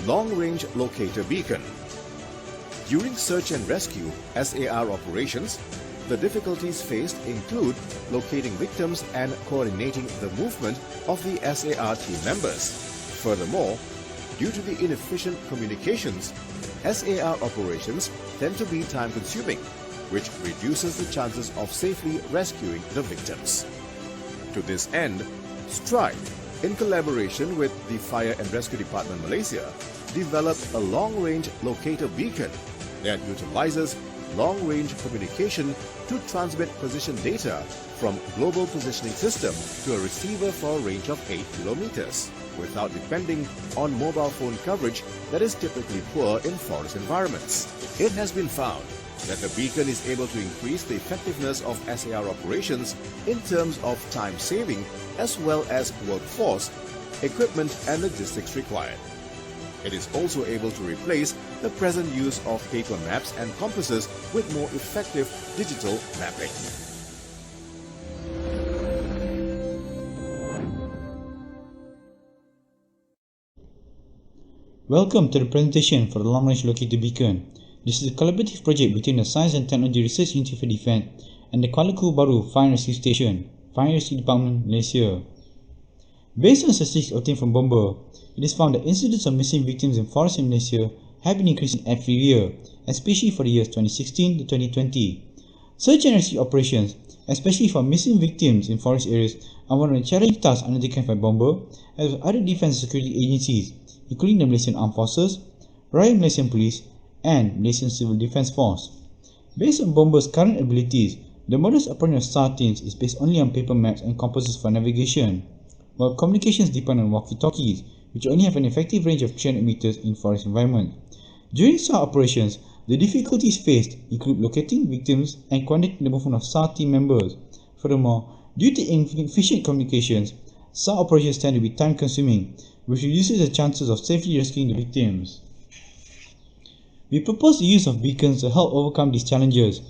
long-range locator beacon. During search and rescue (SAR) operations, the difficulties faced include locating victims and coordinating the movement of the SAR team members. Furthermore, due to the inefficient communications, SAR operations tend to be time-consuming, which reduces the chances of safely rescuing the victims. To this end, Stride, in collaboration with the Fire and Rescue Department Malaysia, developed a long-range locator beacon that utilizes long-range communication to transmit position data from global positioning system to a receiver for a range of 8 kilometers, without depending on mobile phone coverage that is typically poor in forest environments. It has been found that the beacon is able to increase the effectiveness of SAR operations in terms of time saving as well as workforce, equipment and logistics required. It is also able to replace the present use of paper maps and compasses with more effective digital mapping. Welcome to the presentation for the Long Range Locator Beacon. This is a collaborative project between the Science and Technology Research Institute for Defence and the Kuala Baru Fire Rescue Station, Fire Rescue Department Malaysia. Based on statistics obtained from Bomber, it is found that incidents of missing victims in forests in Malaysia have been increasing every year, especially for the years 2016 to 2020. Search and rescue operations, especially for missing victims in forest areas, are one of the challenging tasks undertaken by Bomber as well as other defence and security agencies, including the Malaysian Armed Forces, Royal Malaysian Police, and Malaysian Civil Defense Force. Based on Bomber's current abilities, the modus operandi of SAR teams is based only on paper maps and compasses for navigation, while communications depend on walkie-talkies, which only have an effective range of 300 meters in forest environment. During SAR operations, the difficulties faced include locating victims and coordinating the movement of SAR team members. Furthermore, due to inefficient communications, SAR operations tend to be time-consuming, which reduces the chances of safely rescuing the victims. We propose the use of beacons to help overcome these challenges.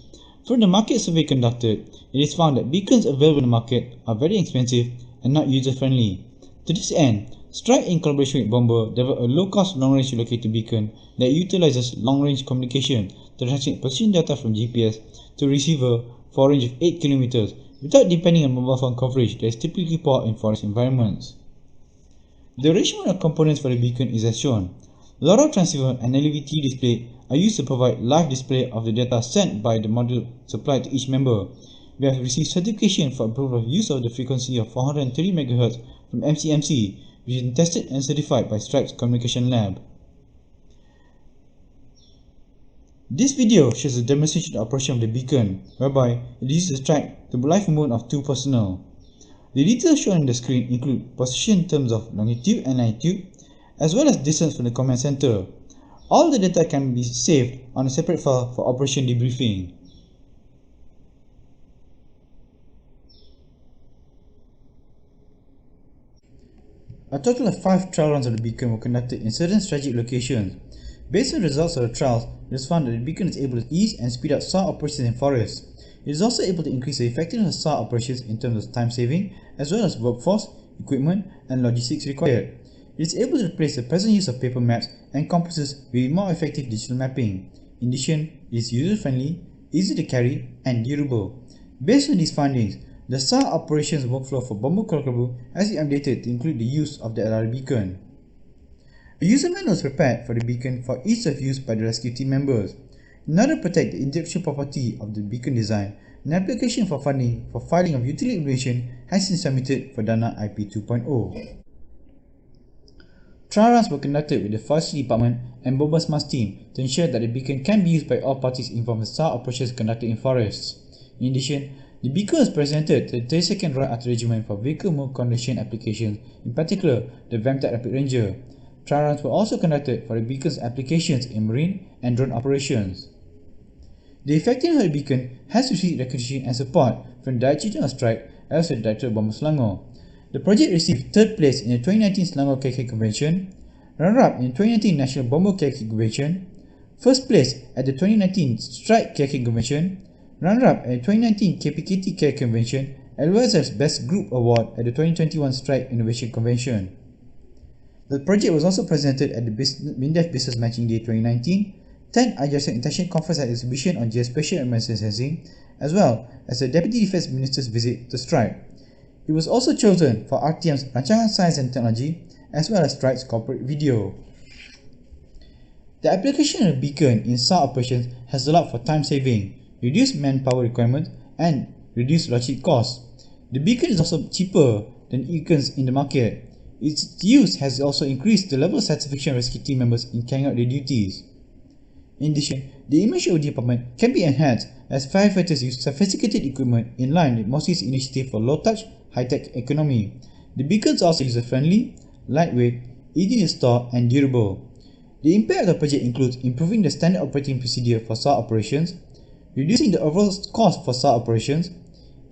From the market survey conducted, it is found that beacons available in the market are very expensive and not user-friendly. To this end, Stride in collaboration with Bomber developed a low-cost long-range locator beacon that utilizes long-range communication to transmit position data from GPS to receiver for a range of 8 km without depending on mobile phone coverage that is typically poor in forest environments. The arrangement of components for the beacon is as shown. LoRa transceiver and LVT display are used to provide live display of the data sent by the module supplied to each member. We have received certification for approval of use of the frequency of 430 MHz from MCMC, which has been tested and certified by Stride's Communication Lab. This video shows a demonstration of the operation of the beacon, whereby it uses a track to live movement of 2 personnel. The details shown on the screen include position in terms of longitude and latitude, as well as distance from the command center. All the data can be saved on a separate file for operation debriefing. A total of 5 trial runs of the beacon were conducted in certain strategic locations. Based on the results of the trials, it was found that the beacon is able to ease and speed up SAR operations in forests. It is also able to increase the effectiveness of SAR operations in terms of time saving, as well as workforce, equipment, and logistics required. It is able to replace the present use of paper maps and compasses with more effective digital mapping. In addition, it is user-friendly, easy to carry, and durable. Based on these findings, the SAR operations workflow for Bomber Kuala Lumpur has been updated to include the use of the LR beacon. A user manual was prepared for the beacon for ease of use by the rescue team members. In order to protect the intellectual property of the beacon design, an application for funding for filing of utility information has been submitted for Dana IP 2.0. Trial runs were conducted with the Forestry Department and Bomber's Mass team to ensure that the beacon can be used by all parties involved in SAR operations conducted in forests. In addition, the beacon was presented to the 32nd Royal Artillery Regiment for vehicle mode condition applications, in particular the VAMTAC Rapid Ranger. Trial runs were also conducted for the beacon's applications in marine and drone operations. The effectiveness of the beacon has received recognition and support from the Director General of Strike as well as the Director of Bomber Selangor. The project received 3rd place in the 2019 Selangor KK Convention, runner-up in the 2019 National Bomber KK Convention, 1st place at the 2019 Strike KK Convention, runner-up at the 2019 KPKT KK Convention, as well as Best Group Award at the 2021 Strike Innovation Convention. The project was also presented at the MINDEF Business Matching Day 2019, 10th Adjacent Intention Conference and Exhibition on Geospatial and Maritime Sensing, as well as the Deputy Defence Minister's visit to Strike. It was also chosen for RTM's Rancangan Science and Technology, as well as Strike's corporate video. The application of beacon in SAR operations has allowed for time saving, reduced manpower requirements, and reduced logistic costs. The beacon is also cheaper than beacons in the market. Its use has also increased the level of satisfaction of rescue team members in carrying out their duties. In addition, the image of the department can be enhanced as firefighters use sophisticated equipment in line with MOSI's initiative for low-touch, high-tech economy. The beacons are also user-friendly, lightweight, easy to store, and durable. The impact of the project includes improving the standard operating procedure for SAR operations, reducing the overall cost for SAR operations,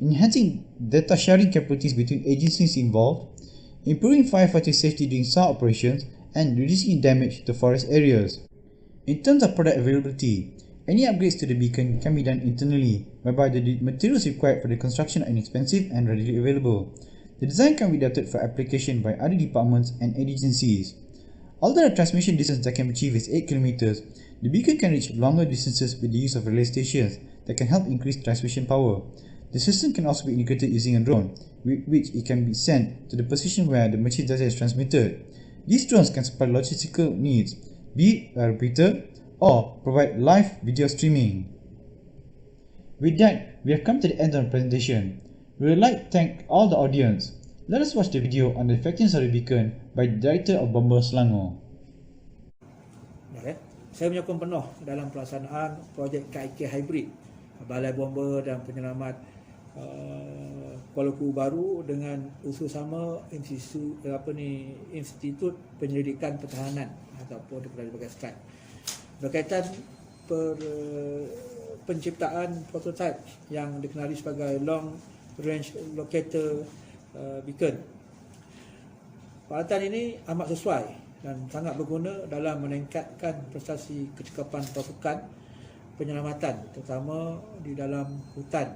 enhancing data sharing capabilities between agencies involved, improving firefighting safety during SAR operations, and reducing damage to forest areas. In terms of product availability, any upgrades to the beacon can be done internally, whereby the materials required for the construction are inexpensive and readily available. The design can be adapted for application by other departments and agencies. Although the transmission distance that can be achieved is 8 km, the beacon can reach longer distances with the use of relay stations that can help increase transmission power. The system can also be integrated using a drone, with which it can be sent to the position where the machine data is transmitted. These drones can supply logistical needs, be it a repeater or provide live video streaming. With that, we have come to the end of the presentation. We would like to thank all the audience. Let us watch the video on the effectiveness of the beacon by the Director of Bomber Selangor. Saya menyokong penuh dalam pelaksanaan projek KIK Hybrid Balai Bomber dan Penyelamat Kuala Lumpur baru dengan usul sama Institut Penyelidikan Pertahanan ataupun dipanggil Strike berkaitan penciptaan prototype yang dikenali sebagai Long Range Locator Beacon. Peralatan ini amat sesuai dan sangat berguna dalam meningkatkan prestasi kecekapan pasukan penyelamatan, terutama di dalam hutan,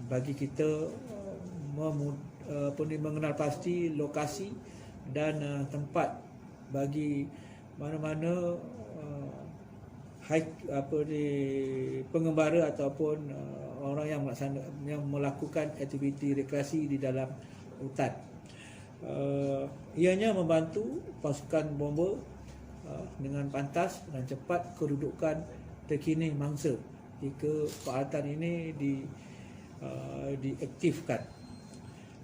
bagi kita mengenal pasti lokasi dan tempat bagi mana-mana pengembara ataupun orang yang melakukan aktiviti rekreasi di dalam hutan. Ianya membantu pasukan bomber dengan pantas dan cepat kedudukan terkini mangsa jika peralatan ini diaktifkan.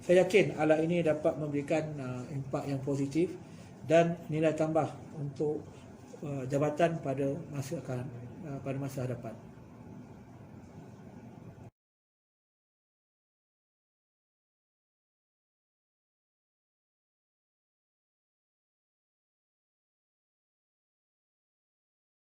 Saya yakin alat ini dapat memberikan impak yang positif dan nilai tambah untuk jabatan pada masa hadapan.